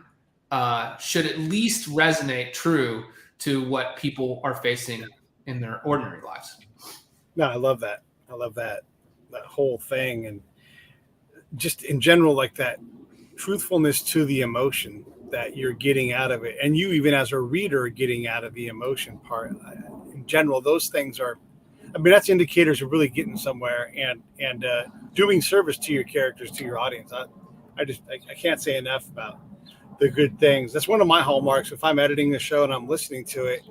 should at least resonate true to what people are facing in their ordinary lives. No, I love that. I love that whole thing. And just in general, like that truthfulness to the emotion that you're getting out of it. And you, even as a reader, are getting out of the emotion part. In general, those things are, I mean, that's indicators of really getting somewhere and doing service to your characters, to your audience. I can't say enough about the good things. That's one of my hallmarks. If I'm editing the show and I'm listening to it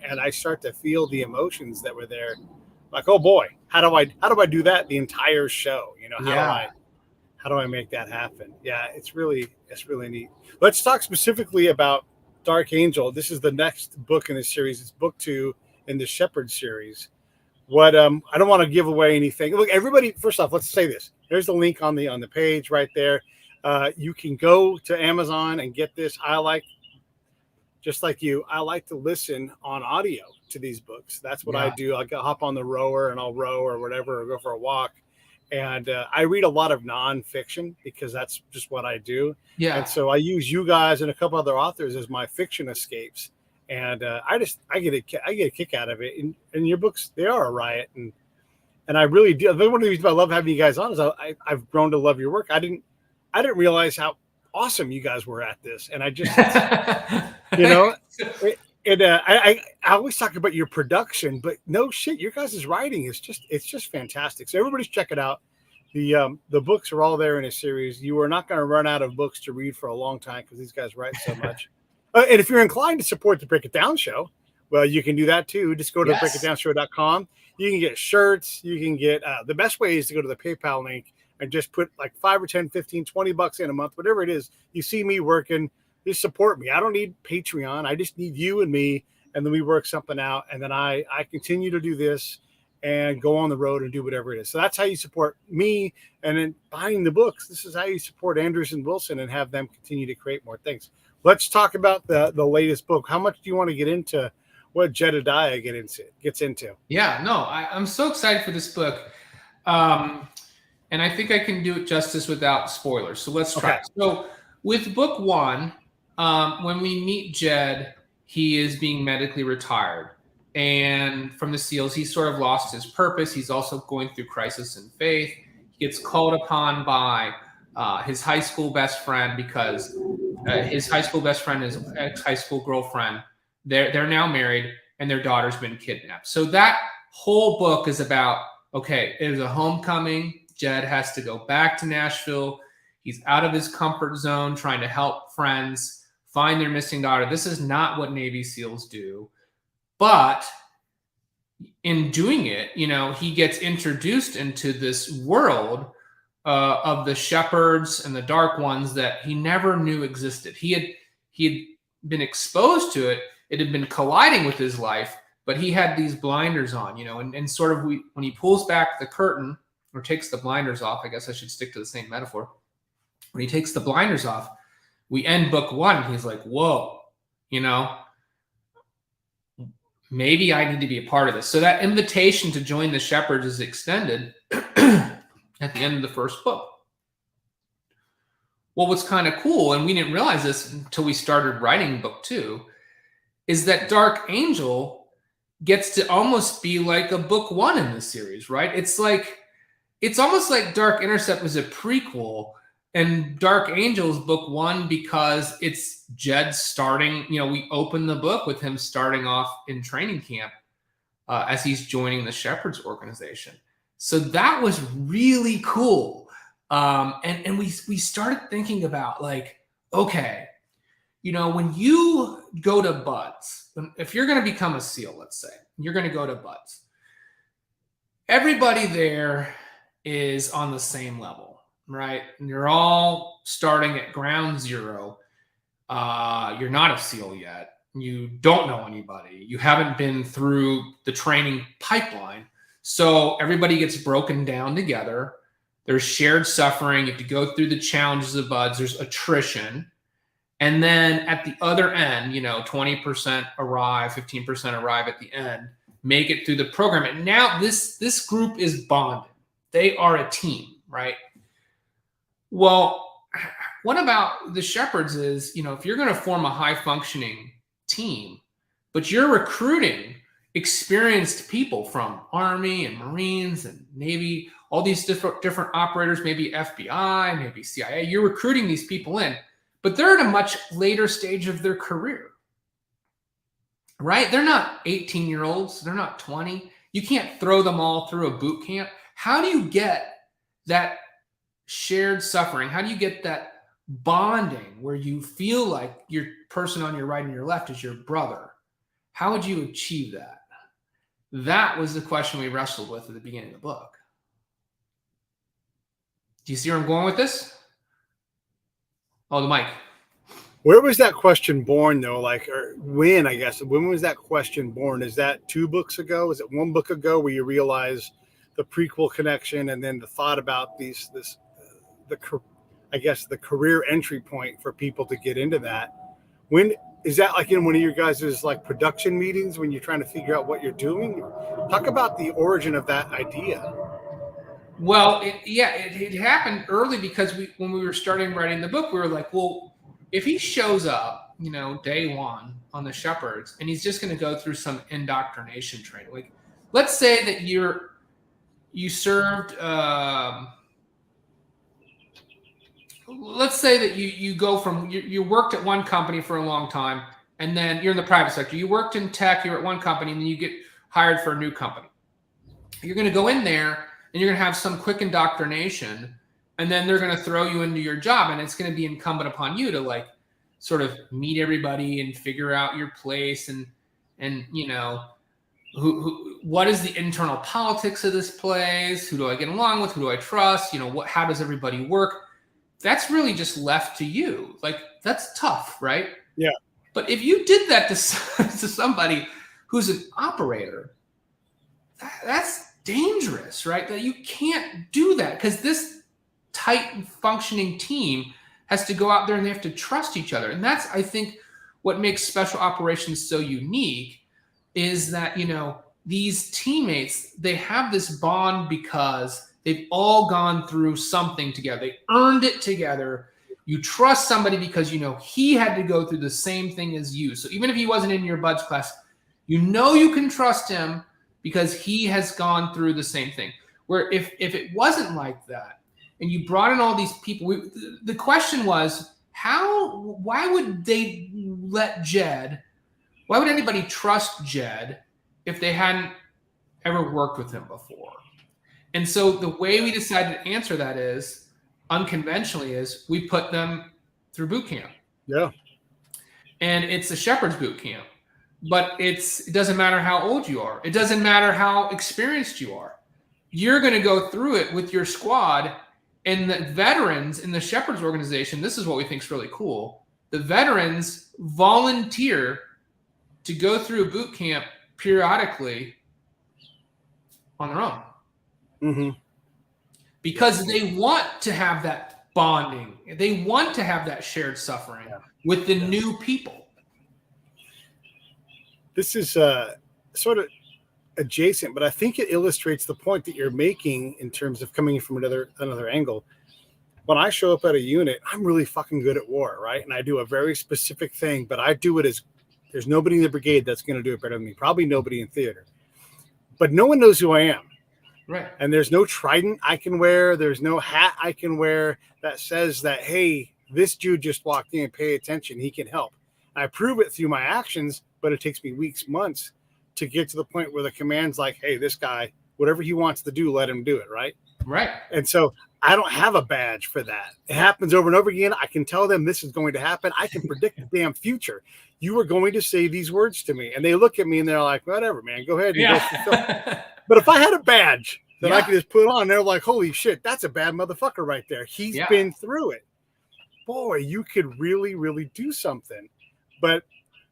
and I start to feel the emotions that were there, like, oh boy, how do I do that the entire show? You know, how do I make that happen? Yeah, it's really neat. Let's talk specifically about Dark Angel. This is the next book in this series. It's book 2 in the Shepherd series. What I don't want to give away anything. Look, everybody, first off, let's say this. There's the link on the page right there. You can go to Amazon and get this. Just like you, I like to listen on audio to these books. That's what I do. I'll hop on the rower and I'll row or whatever, or go for a walk. And I read a lot of nonfiction because that's just what I do. Yeah. And so I use you guys and a couple other authors as my fiction escapes. And I get a kick out of it. And your books, they are a riot. And I really do. One of the reasons I love having you guys on is I've grown to love your work. I didn't realize how awesome you guys were at this. And I just, you know, I always talk about your production, but no shit, your guys' writing is just fantastic. So everybody's check it out. The books are all there in a series. You are not going to run out of books to read for a long time because these guys write so much. And if you're inclined to support the Break It Down show, well, you can do that too. Just go to breakitdownshow.com. You can get shirts. You can get the best way is to go to the PayPal link and just put like 5 or 10, 15, 20 bucks in a month, whatever it is. You see me working, just support me. I don't need Patreon. I just need you and me. And then we work something out. And then I continue to do this and go on the road and do whatever it is. So that's how you support me. And then buying the books, this is how you support Andrews and Wilson and have them continue to create more things. Let's talk about the latest book. How much do you want to get into what Jedidiah gets into? Yeah, no, I'm so excited for this book. And I think I can do it justice without spoilers. So let's try. Okay. So with book one, when we meet Jed, he is being medically retired. And from the SEALs, he's sort of lost his purpose. He's also going through crisis in faith. He gets called upon by his high school best friend because his high school best friend is ex-high school girlfriend. They're now married and their daughter's been kidnapped. So that whole book is about, okay, it is a homecoming. Jed has to go back to Nashville. He's out of his comfort zone trying to help friends find their missing daughter. This is not what Navy SEALs do. But in doing it, he gets introduced into this world of the shepherds and the dark ones that he never knew existed. He had been exposed to it. It had been colliding with his life, but he had these blinders on, and sort of when he pulls back the curtain or takes the blinders off, I guess I should stick to the same metaphor. When he takes the blinders off, we end book one. And he's like, whoa, maybe I need to be a part of this. So that invitation to join the shepherds is extended at the end of the first book. Well, what's kind of cool, and we didn't realize this until we started writing book two, is that Dark Angel gets to almost be like a book one in this series, right? It's almost like Dark Intercept was a prequel and Dark Angel's book one because it's Jed starting, we open the book with him starting off in training camp as he's joining the Shepherds organization. So that was really cool. And we started thinking about okay, when you go to Buds, if you're going to become a SEAL, let's say, you're going to go to Buds, everybody there is on the same level, right? And you're all starting at ground zero. You're not a SEAL yet. You don't know anybody. You haven't been through the training pipeline. So everybody gets broken down together. There's shared suffering. You have to go through the challenges of Buds. There's attrition. And then at the other end, 20% arrive, 15% arrive at the end, make it through the program. And now this group is bonded. They are a team, right? Well, what about the Shepherds is, if you're going to form a high-functioning team, but you're recruiting experienced people from Army and Marines and Navy, all these different operators, maybe FBI, maybe CIA, you're recruiting these people in, but they're at a much later stage of their career, right? They're not 18-year-olds. They're not 20. You can't throw them all through a boot camp. How do you get that shared suffering? How do you get that bonding where you feel like your person on your right and your left is your brother? How would you achieve that? That was the question we wrestled with at the beginning of the book. Do you see where I'm going with this? Oh, the mic. Where was that question born, though? Or when, I guess, when was that question born? Is that 2 books ago? Is it 1 book ago where you realize the prequel connection and then the thought about the career entry point for people to get into that? When is that, in one of your guys' production meetings when you're trying to figure out what you're doing? Talk about the origin of that idea. Well, it happened early because when we were starting writing the book, we were like, well, if he shows up, day one on the Shepherds, and he's just going to go through some indoctrination training. Let's say that you served. Let's say that you go from you worked at one company for a long time, and then you're in the private sector. You worked in tech. You're at one company, and then you get hired for a new company. You're going to go in there. And you're going to have some quick indoctrination, and then they're going to throw you into your job, and it's going to be incumbent upon you to sort of meet everybody and figure out your place and what is the internal politics of this place? Who do I get along with? Who do I trust? How does everybody work? That's really just left to you. Like, that's tough, right? Yeah. But if you did that to somebody who's an operator, that's dangerous, right? That you can't do that, because this tight functioning team has to go out there and they have to trust each other. And that's, I think, what makes special operations so unique, is that, these teammates, they have this bond because they've all gone through something together. They earned it together. You trust somebody because he had to go through the same thing as you. So even if he wasn't in your BUD/S class, you can trust him because he has gone through the same thing. Where if it wasn't like that, and you brought in all these people, the question was, why would they let Jed, why would anybody trust Jed if they hadn't ever worked with him before? And so the way we decided to answer that is, unconventionally, is we put them through boot camp. Yeah. And it's a shepherd's boot camp. But it doesn't matter how old you are. It doesn't matter how experienced you are. You're going to go through it with your squad. And the veterans in the Shepherd's organization, this is what we think is really cool. The veterans volunteer to go through boot camp periodically on their own. Mm-hmm. Because they want to have that bonding. They want to have that shared suffering with the new people. This is sort of adjacent, but I think it illustrates the point that you're making in terms of coming from another angle. When I show up at a unit, I'm really fucking good at war, right? And I do a very specific thing, but I do it as there's nobody in the brigade that's going to do it better than me. Probably nobody in theater. But no one knows who I am. Right. And there's no trident I can wear. There's no hat I can wear that says that, hey, this dude just walked in, pay attention, he can help. I prove it through my actions, but it takes me weeks, months to get to the point where the command's like, hey, this guy, whatever he wants to do, let him do it, right? Right. And so I don't have a badge for that. It happens over and over again. I can tell them this is going to happen. I can predict the damn future. You are going to say these words to me. And they look at me and they're like, whatever, man, go ahead. And But if I had a badge that I could just put on, they're like, holy shit, that's a bad motherfucker right there. He's been through it. Boy, you could really, really do something. But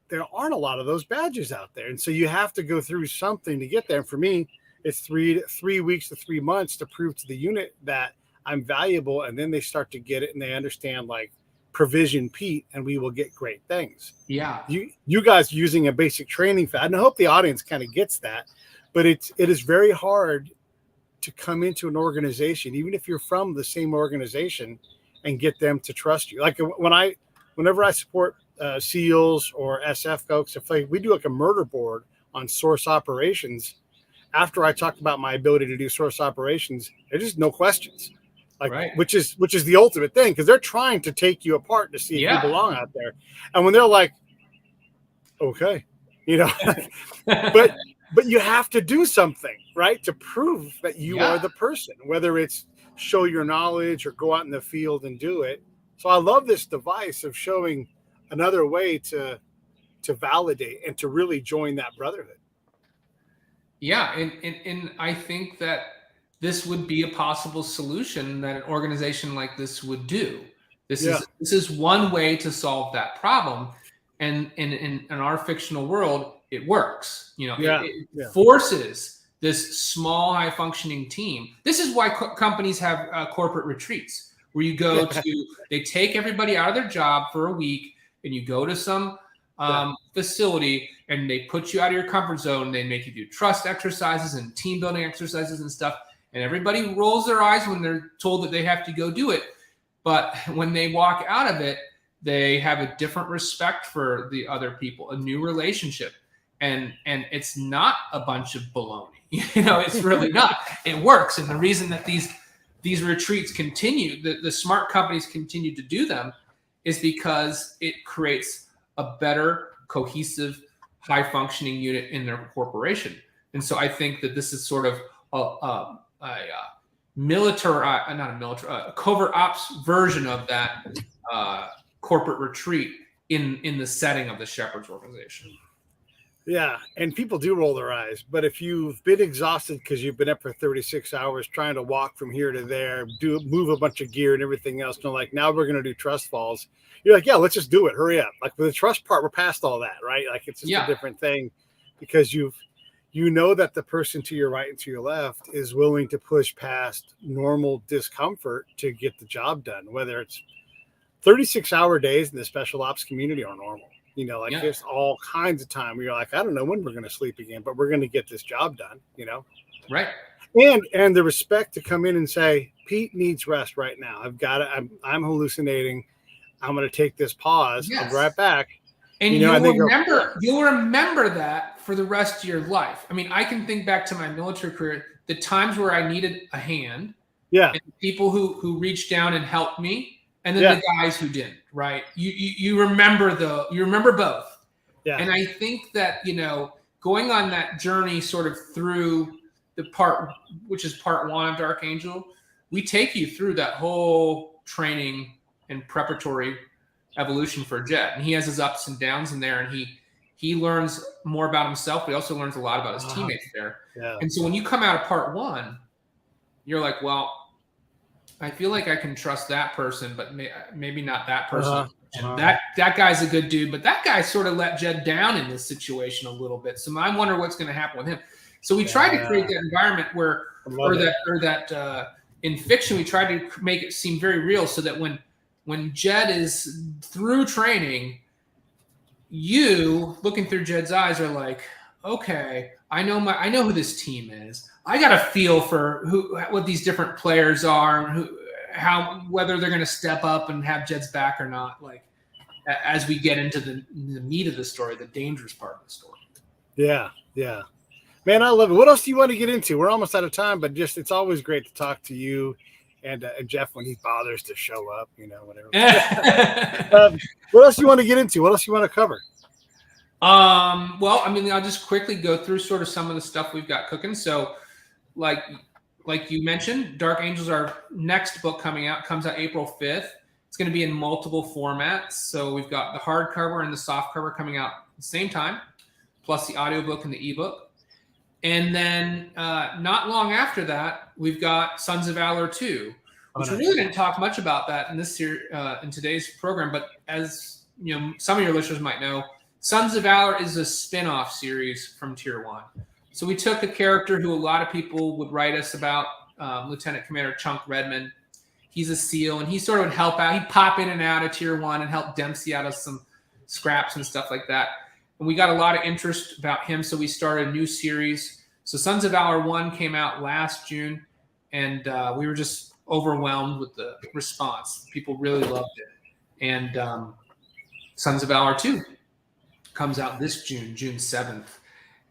there aren't a lot of those badges out there. And so you have to go through something to get there. And for me, it's 3 weeks to 3 months to prove to the unit that I'm valuable. And then they start to get it and they understand, like, provision Pete, and we will get great things. Yeah. You guys using a basic training for that. And I hope the audience kind of gets that. But it is very hard to come into an organization, even if you're from the same organization, and get them to trust you. Like whenever I support SEALs or SF folks, if we do like a murder board on source operations, after I talk about my ability to do source operations, there's just no questions. Like, which is the ultimate thing, because they're trying to take you apart to see if you belong out there. And when they're like, okay, but you have to do something, right, to prove that you are the person, whether it's show your knowledge or go out in the field and do it. So I love this device of showing another way to validate and to really join that brotherhood. Yeah, and I think that this would be a possible solution that an organization like this would do. This is one way to solve that problem. And in our fictional world, it works. It forces this small, high-functioning team. This is why companies have corporate retreats, where you go to, they take everybody out of their job for a week, and you go to some facility, and they put you out of your comfort zone. They make you do trust exercises and team building exercises and stuff. And everybody rolls their eyes when they're told that they have to go do it. But when they walk out of it, they have a different respect for the other people, a new relationship. And it's not a bunch of baloney. It's really not. It works. And the reason that these retreats continue, the smart companies continue to do them, is because it creates a better, cohesive, high-functioning unit in their corporation. And so I think that this is sort of a covert ops version of that corporate retreat in the setting of the Shepherd's organization. Yeah, and people do roll their eyes, but if you've been exhausted because you've been up for 36 hours trying to walk from here to there, move a bunch of gear and everything else, and like now we're going to do trust falls, you're like, yeah, let's just do it. Hurry up! Like with the trust part, we're past all that, right? Like it's just a different thing because you know that the person to your right and to your left is willing to push past normal discomfort to get the job done, whether it's 36-hour days in the special ops community are normal. There's all kinds of time where you're like, I don't know when we're going to sleep again, but we're going to get this job done, Right. And the respect to come in and say, Pete needs rest right now. I've got it. I'm hallucinating. I'm going to take this pause. I'll be right back. And you'll remember that for the rest of your life. I mean, I can think back to my military career, the times where I needed a hand. Yeah. And people who reached down and helped me. And then the guys who didn't, right? You remember both. Yeah. And I think that, going on that journey sort of through the part, which is part 1 of Dark Angel, we take you through that whole training and preparatory evolution for Jed. And he has his ups and downs in there, and he learns more about himself, but he also learns a lot about his teammates there. Yeah. And so when you come out of part 1, you're like, well, I feel like I can trust that person, but maybe not that person. And that guy's a good dude, but that guy sort of let Jed down in this situation a little bit. So I wonder what's going to happen with him. So we tried to create that environment in fiction, we tried to make it seem very real, so that when Jed is through training, you looking through Jed's eyes are like, okay, I know who this team is. I got a feel for what these different players are, and whether they're going to step up and have Jed's back or not. Like as we get into the meat of the story, the dangerous part of the story. Yeah, yeah, man, I love it. What else do you want to get into? We're almost out of time, but it's always great to talk to you and Jeff when he bothers to show up. Whatever. What else do you want to get into? What else do you want to cover? Well, I mean, I'll just quickly go through sort of some of the stuff we've got cooking. So, like you mentioned, Dark Angels, our next book comes out April 5th. It's going to be in multiple formats. So we've got the hardcover and the softcover coming out at the same time, plus the audiobook and the ebook. And then not long after that, we've got Sons of Valor 2, which we really didn't talk much about that in this in today's program. But as some of your listeners might know, Sons of Valor is a spin-off series from Tier 1. So we took a character who a lot of people would write us about, Lieutenant Commander Chunk Redmond. He's a SEAL, and he sort of would help out. He'd pop in and out of Tier 1 and help Dempsey out of some scraps and stuff like that. And we got a lot of interest about him, so we started a new series. So Sons of Valor 1 came out last June, and we were just overwhelmed with the response. People really loved it. And Sons of Valor 2 comes out this June 7th.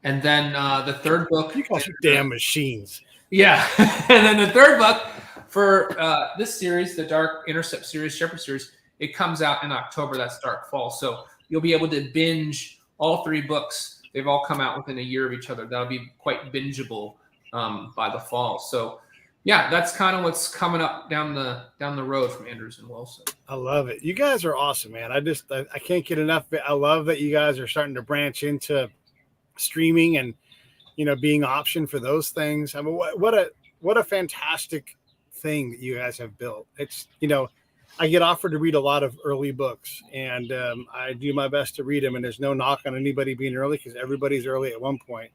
And then the third book. You guys are damn machines. Yeah. And then the third book for this series, the Dark Intercept series, Shepherd series, it comes out in October. That's Dark Fall. So you'll be able to binge all 3 books. They've all come out within a year of each other. That'll be quite bingeable by the fall. So yeah, that's kind of what's coming up down the road from Andrews and Wilson. I love it. You guys are awesome, man. I can't get enough. I love that you guys are starting to branch into streaming and being an option for those things. I mean, what a fantastic thing that you guys have built. It's I get offered to read a lot of early books, and I do my best to read them, and there's no knock on anybody being early because everybody's early at one point.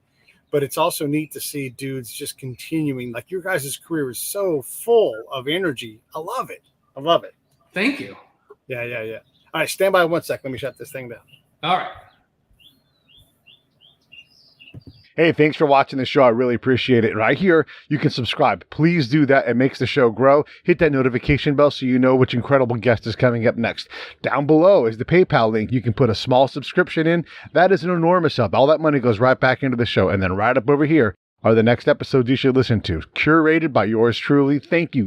But it's also neat to see dudes just continuing. Like your guys' career is so full of energy. I love it. Thank you. Yeah. All right, stand by 1 sec. Let me shut this thing down. All right. Hey, thanks for watching the show. I really appreciate it. Right here, you can subscribe. Please do that. It makes the show grow. Hit that notification bell so you know which incredible guest is coming up next. Down below is the PayPal link. You can put a small subscription in. That is an enormous help. All that money goes right back into the show. And then right up over here are the next episodes you should listen to, curated by yours truly. Thank you.